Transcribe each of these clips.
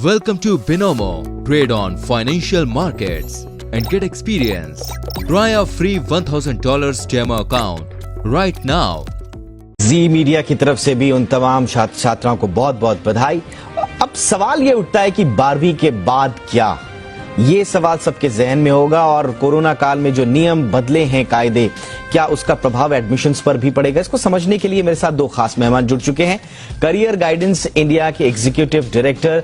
Welcome to Binomo. Trade on financial markets and get experience. Try a free $1,000 demo account right now. Ji media की तरफ से भी उन तमाम छात्र छात्राओं को बहुत बहुत बधाई। अब सवाल ये उठता है कि 12वीं के बाद क्या, ये सवाल सबके जहन में होगा और कोरोना काल में जो नियम बदले हैं, कायदे, क्या उसका प्रभाव एडमिशन्स पर भी पड़ेगा? इसको समझने के लिए मेरे साथ दो खास मेहमान जुड़ चुके हैं। करियर गाइडेंस इंडिया के एग्जीक्यूटिव डायरेक्टर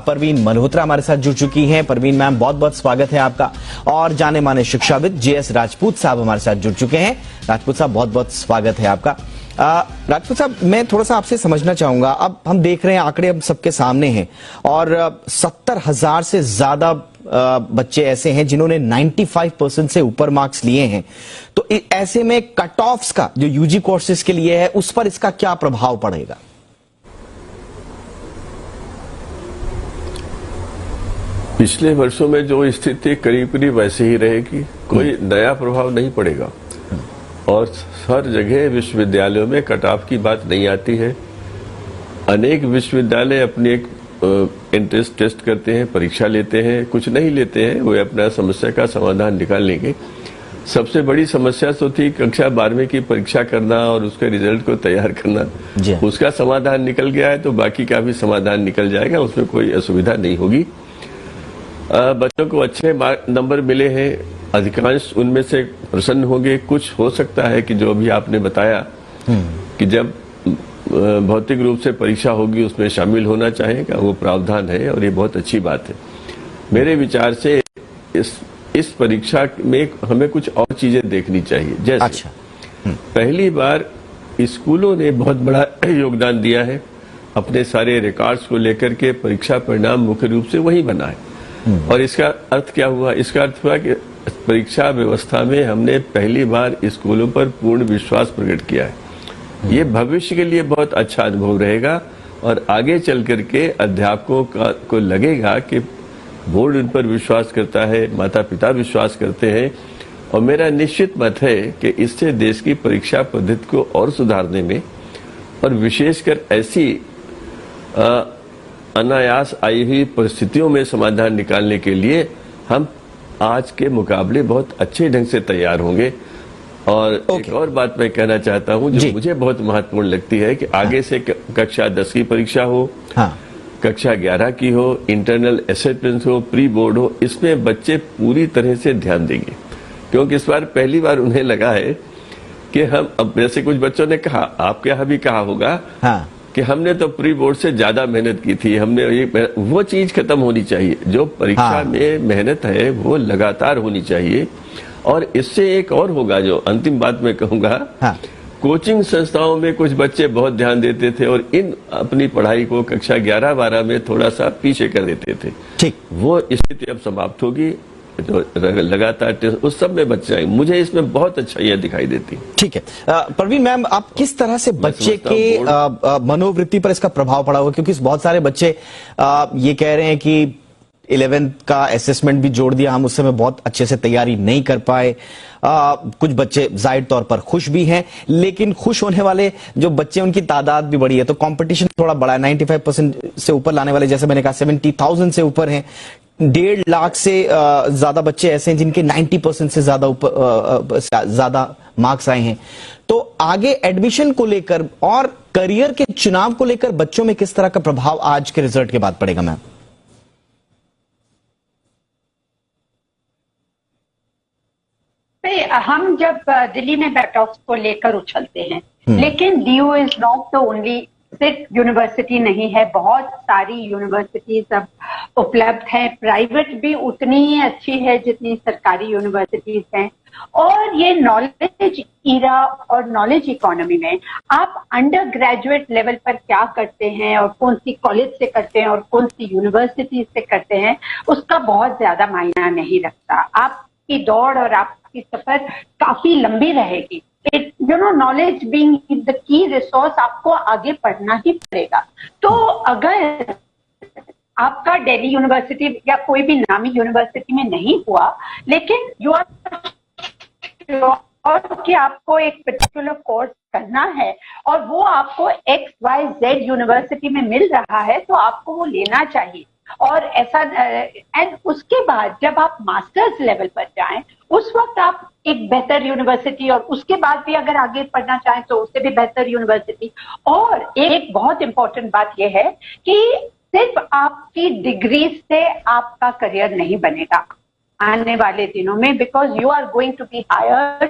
परवीन मल्होत्रा हमारे साथ जुड़ चुकी हैं। परवीन मैम, बहुत बहुत स्वागत है आपका। और जाने माने शिक्षाविद JS राजपूत साहब हमारे साथ जुड़ चुके हैं। राजपूत साहब, बहुत बहुत स्वागत है आपका। राजपूत साहब, मैं थोड़ा सा आपसे समझना चाहूंगा, अब हम देख रहे हैं आंकड़े अब सबके सामने हैं और 70,000 से ज्यादा बच्चे ऐसे हैं जिन्होंने 95% से ऊपर मार्क्स लिए हैं। तो ऐसे में कट ऑफ्स का जो यूजी कोर्सेज के लिए है, उस पर इसका क्या प्रभाव पड़ेगा? पिछले वर्षों में जो स्थिति करीब करीब वैसे ही रहेगी, कोई नया प्रभाव नहीं पड़ेगा और हर जगह विश्वविद्यालयों में कट ऑफ की बात नहीं आती है। अनेक विश्वविद्यालय अपनी एक एंट्रेंस टेस्ट करते हैं, परीक्षा लेते हैं, कुछ नहीं लेते हैं, वे अपना समस्या का समाधान निकाल लेंगे। सबसे बड़ी समस्या तो थी कक्षा 12वीं की परीक्षा करना और उसके रिजल्ट को तैयार करना। उसका समाधान निकल गया है तो बाकी का भी समाधान निकल जाएगा, उसमें कोई असुविधा नहीं होगी। बच्चों को अच्छे नंबर मिले हैं, अधिकांश उनमें से प्रसन्न होंगे। कुछ हो सकता है कि जो अभी आपने बताया कि जब भौतिक रूप से परीक्षा होगी उसमें शामिल होना चाहेगा, वो प्रावधान है और ये बहुत अच्छी बात है। मेरे विचार से इस परीक्षा में हमें कुछ और चीजें देखनी चाहिए। जैसे पहली बार स्कूलों ने बहुत बड़ा योगदान दिया है, अपने सारे रिकॉर्ड्स को लेकर के परीक्षा परिणाम मुख्य रूप से वही बना है। और इसका अर्थ क्या हुआ? इसका अर्थ हुआ कि परीक्षा व्यवस्था में हमने पहली बार स्कूलों पर पूर्ण विश्वास प्रकट किया है। ये भविष्य के लिए बहुत अच्छा अनुभव रहेगा और आगे चल करके अध्यापकों को लगेगा कि बोर्ड उन पर विश्वास करता है, माता पिता विश्वास करते हैं। और मेरा निश्चित मत है कि इससे देश की परीक्षा पद्धति को और सुधारने में और विशेषकर ऐसी अनायास आई हुई परिस्थितियों में समाधान निकालने के लिए हम आज के मुकाबले बहुत अच्छे ढंग से तैयार होंगे। और एक और बात मैं कहना चाहता हूं जो मुझे बहुत महत्वपूर्ण लगती है कि आगे से कक्षा 10 की परीक्षा हो, कक्षा 11 की हो, इंटरनल असेसमेंट हो, प्री बोर्ड हो, इसमें बच्चे पूरी तरह से ध्यान देंगे। क्योंकि इस बार पहली बार उन्हें लगा है कि हम, अब जैसे कुछ बच्चों ने कहा, आपके यहाँ भी कहा होगा कि हमने तो प्री बोर्ड से ज्यादा मेहनत की थी, हमने वो चीज खत्म होनी चाहिए। जो परीक्षा में मेहनत है वो लगातार होनी चाहिए। और इससे एक और होगा, जो अंतिम बात मैं कहूंगा, कोचिंग संस्थाओं में कुछ बच्चे बहुत ध्यान देते थे और अपनी पढ़ाई को कक्षा 11-12 में थोड़ा सा पीछे कर देते थे। ठीक, वो स्थिति अब समाप्त होगी। तो लगातार टेस्ट उस सब में बच्चे आएंगे। मुझे इसमें बहुत अच्छा यह दिखाई देती। ठीक है परवीन मैम, आप किस तरह से बच्चे के मनोवृत्ति पर इसका प्रभाव पड़ा होगा? क्योंकि बहुत सारे बच्चे ये कह रहे हैं कि 11th का असेसमेंट भी जोड़ दिया, हम उस समय बहुत अच्छे से तैयारी नहीं कर पाए। कुछ बच्चे जाहिर तौर पर खुश भी हैं, लेकिन खुश होने वाले जो बच्चे उनकी तादाद भी बड़ी है, तो कंपटीशन थोड़ा बड़ा है। 95% से ऊपर लाने वाले, जैसे मैंने कहा, 70,000 से ऊपर हैं। 1.5 लाख से ज्यादा बच्चे ऐसे हैं जिनके 90% से ज्यादा मार्क्स आए हैं। तो आगे एडमिशन को लेकर और करियर के चुनाव को लेकर बच्चों में किस तरह का प्रभाव आज के रिजल्ट के बाद पड़ेगा मैम? हम जब दिल्ली में कट ऑफ को लेकर उछलते हैं, लेकिन DU is not the only, सिर्फ यूनिवर्सिटी नहीं है, बहुत सारी यूनिवर्सिटीज अब उपलब्ध हैं। प्राइवेट भी उतनी ही अच्छी है जितनी सरकारी यूनिवर्सिटीज हैं। और ये नॉलेज इरा और नॉलेज इकोनॉमी में आप अंडर ग्रेजुएट लेवल पर क्या करते हैं और कौन सी कॉलेज से करते हैं और कौन सी यूनिवर्सिटी से करते हैं, उसका बहुत ज्यादा मायना नहीं रखता। आपकी दौड़ और आपकी सफर काफी लंबी रहेगी। Knowledge being the key resource, आपको आगे पढ़ना ही पड़ेगा। तो अगर आपका दिल्ली यूनिवर्सिटी या कोई भी नामी यूनिवर्सिटी में नहीं हुआ, लेकिन जो और कि आपको एक पर्टिकुलर कोर्स करना है और वो आपको XYZ यूनिवर्सिटी में मिल रहा है, तो आपको वो लेना चाहिए। और ऐसा एंड उसके बाद जब आप मास्टर्स लेवल पर जाएं उस वक्त आप एक बेहतर यूनिवर्सिटी और उसके बाद भी अगर आगे पढ़ना चाहें तो उससे भी बेहतर यूनिवर्सिटी। और एक बहुत इंपॉर्टेंट बात यह है कि सिर्फ आपकी डिग्री से आपका करियर नहीं बनेगा आने वाले दिनों में, because you are going to be hired.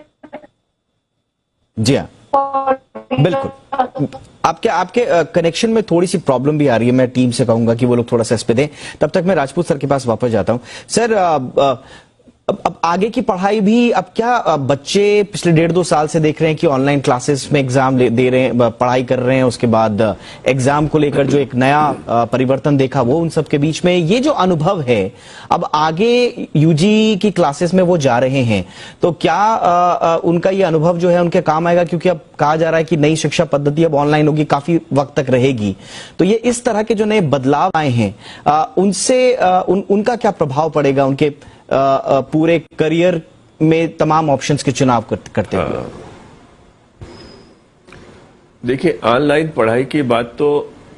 जी हाँ, बिल्कुल। आपके कनेक्शन में थोड़ी सी प्रॉब्लम भी आ रही है, मैं टीम से कहूंगा कि वो लोग थोड़ा सा इस पे दें। तब तक मैं राजपूत सर के पास वापस जाता हूं। सर, अब आगे की पढ़ाई भी, अब क्या बच्चे पिछले 1.5-2 साल से देख रहे हैं कि ऑनलाइन क्लासेस में एग्जाम दे रहे हैं, पढ़ाई कर रहे हैं, उसके बाद एग्जाम को लेकर जो एक नया परिवर्तन देखा वो उन सब के बीच में ये जो अनुभव है, अब आगे यूजी की क्लासेस में वो जा रहे हैं तो क्या उनका ये अनुभव जो है उनके काम आएगा? क्योंकि अब कहा जा रहा है कि नई शिक्षा पद्धति अब ऑनलाइन होगी, काफी वक्त तक रहेगी, तो ये इस तरह के जो नए बदलाव आए हैं उनसे उनका क्या प्रभाव पड़ेगा उनके पूरे करियर में तमाम ऑप्शंस के चुनाव करते हुए? देखिए, ऑनलाइन पढ़ाई की बात तो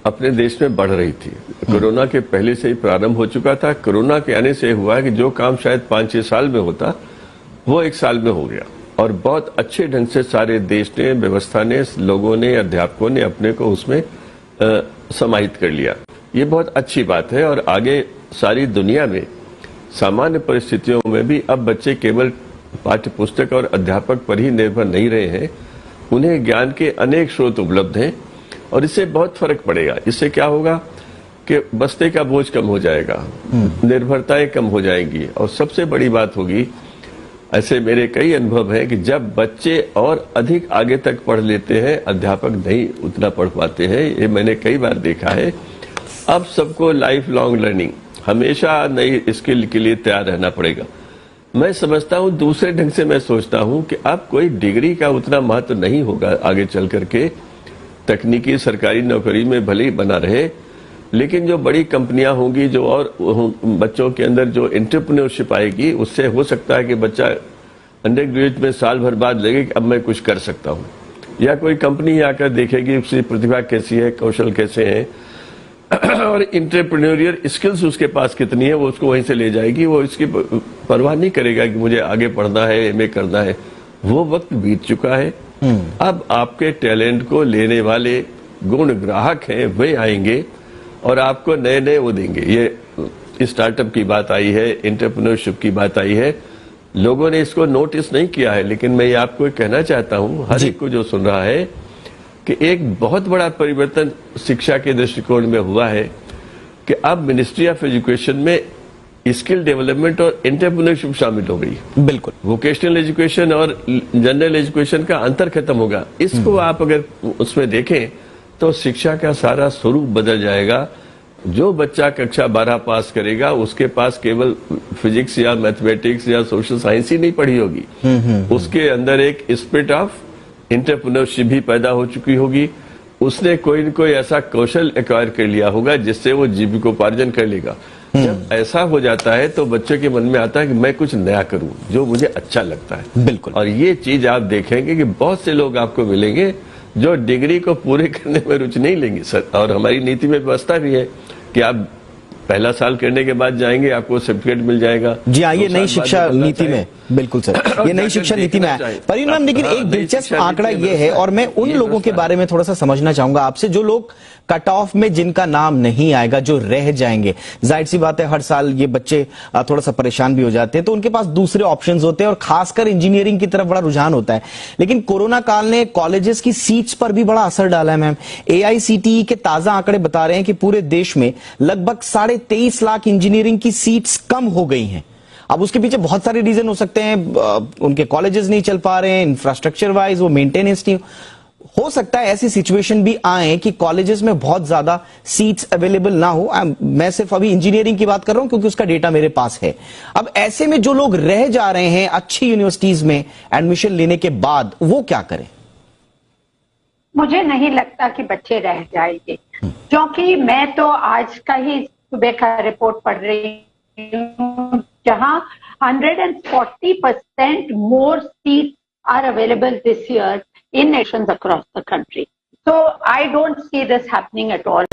अपने देश में बढ़ रही थी, कोरोना के पहले से ही प्रारंभ हो चुका था। कोरोना के आने से हुआ कि जो काम शायद 5-6 साल में होता वो 1 साल में हो गया, और बहुत अच्छे ढंग से सारे देश ने, व्यवस्था ने, लोगों ने, अध्यापकों ने अपने को उसमें समाहित कर लिया। ये बहुत अच्छी बात है। और आगे सारी दुनिया में सामान्य परिस्थितियों में भी अब बच्चे केवल पाठ्य पुस्तक और अध्यापक पर ही निर्भर नहीं रहे हैं, उन्हें ज्ञान के अनेक स्रोत उपलब्ध हैं, और इससे बहुत फर्क पड़ेगा। इससे क्या होगा कि बस्ते का बोझ कम हो जाएगा, निर्भरताएं कम हो जाएंगी, और सबसे बड़ी बात होगी, ऐसे मेरे कई अनुभव हैं कि जब बच्चे और अधिक आगे तक पढ़ लेते हैं, अध्यापक नहीं उतना पढ़ पाते हैं, ये मैंने कई बार देखा है। अब सबको लाइफ लॉन्ग लर्निंग, हमेशा नई स्किल के लिए तैयार रहना पड़ेगा। मैं समझता हूं, दूसरे ढंग से मैं सोचता हूं कि अब कोई डिग्री का उतना महत्व नहीं होगा आगे चल करके। तकनीकी सरकारी नौकरी में भले ही बना रहे, लेकिन जो बड़ी कंपनियां होंगी, जो और बच्चों के अंदर जो एंटरप्रेन्योरशिप आएगी, उससे हो सकता है कि बच्चा अंडर ग्रेजुएट में साल भर बाद लगे कि अब मैं कुछ कर सकता हूं, या कोई कंपनी आकर देखेगी उसकी प्रतिभा कैसी है, कौशल कैसे हैं और इंटरप्रेन्योरियल स्किल्स उसके पास कितनी है, वो उसको वहीं से ले जाएगी। वो इसकी परवाह नहीं करेगा कि मुझे आगे पढ़ना है, एमए करना है, वो वक्त बीत चुका है। अब आपके टैलेंट को लेने वाले गुण ग्राहक हैं, वे आएंगे और आपको नए नए वो देंगे। ये स्टार्टअप की बात आई है, इंटरप्रेन्योरशिप की बात आई है, लोगों ने इसको नोटिस नहीं किया है, लेकिन मैं ये आपको कहना चाहता हूं, हर एक को जो सुन रहा है, कि एक बहुत बड़ा परिवर्तन शिक्षा के दृष्टिकोण में हुआ है कि अब मिनिस्ट्री ऑफ एजुकेशन में स्किल डेवलपमेंट और एंटरप्रेन्योरशिप शामिल हो गई। बिल्कुल, वोकेशनल एजुकेशन और जनरल एजुकेशन का अंतर खत्म होगा। इसको आप अगर उसमें देखें तो शिक्षा का सारा स्वरूप बदल जाएगा। जो बच्चा कक्षा 12 पास करेगा, उसके पास केवल फिजिक्स या मैथमेटिक्स या सोशल साइंस ही नहीं पढ़ी होगी, उसके अंदर एक स्पिरिट ऑफ एंटरप्रेन्योरशिप भी पैदा हो चुकी होगी। उसने कोई न कोई ऐसा कौशल एक्वायर कर लिया होगा जिससे वो जीविकोपार्जन कर लेगा। जब ऐसा हो जाता है तो बच्चे के मन में आता है कि मैं कुछ नया करूं जो मुझे अच्छा लगता है। बिल्कुल, और ये चीज आप देखेंगे कि बहुत से लोग आपको मिलेंगे जो डिग्री को पूरे करने में रुचि नहीं लेंगे सर। और हमारी नीति में व्यवस्था भी है कि आप पहला साल करने के बाद जाएंगे, आपको सर्टिफिकेट मिल जाएगा। जी हाँ, ये नई शिक्षा नीति में, बिल्कुल सर, ये नई शिक्षा नीति में है। परिणाम मैम, लेकिन एक दिलचस्प आंकड़ा ये है, और मैं उन लोगों के बारे में थोड़ा सा समझना चाहूंगा आपसे, जो लोग कट ऑफ में जिनका नाम नहीं आएगा, जो रह जाएंगे। जाहिर सी बात है, हर साल ये बच्चे थोड़ा सा परेशान भी हो जाते हैं, तो उनके पास दूसरे ऑप्शंस होते हैं, और खासकर इंजीनियरिंग की तरफ बड़ा रुझान होता है। लेकिन कोरोना काल ने कॉलेजेस की सीट्स पर भी बड़ा असर डाला है मैम। AICTE के ताजा आंकड़े बता रहे हैं कि पूरे देश में लगभग 23.5 लाख इंजीनियरिंग की सीट्स कम हो गई हैं। अब उसके पीछे बहुत सारे रीजन हो सकते हैं, उनके कॉलेजेस नहीं चल पा रहे हैं, इंफ्रास्ट्रक्चर वाइज वो मेंटेनेंस नहीं हो सकता है। ऐसी सिचुएशन भी आए कि कॉलेजेस में बहुत ज्यादा सीट्स अवेलेबल ना हो। मैं सिर्फ अभी इंजीनियरिंग की बात कर रहा हूं क्योंकि उसका डेटा मेरे पास है। अब ऐसे में जो लोग रह जा रहे हैं अच्छी यूनिवर्सिटीज में एडमिशन लेने के बाद, वो क्या करें? मुझे नहीं लगता कि बच्चे रह जाएंगे, क्योंकि मैं तो आज का ही सुबह का रिपोर्ट पढ़ रही हूं, जहां 140% more seats are available this year in nations across the country. So I don't see this happening at all.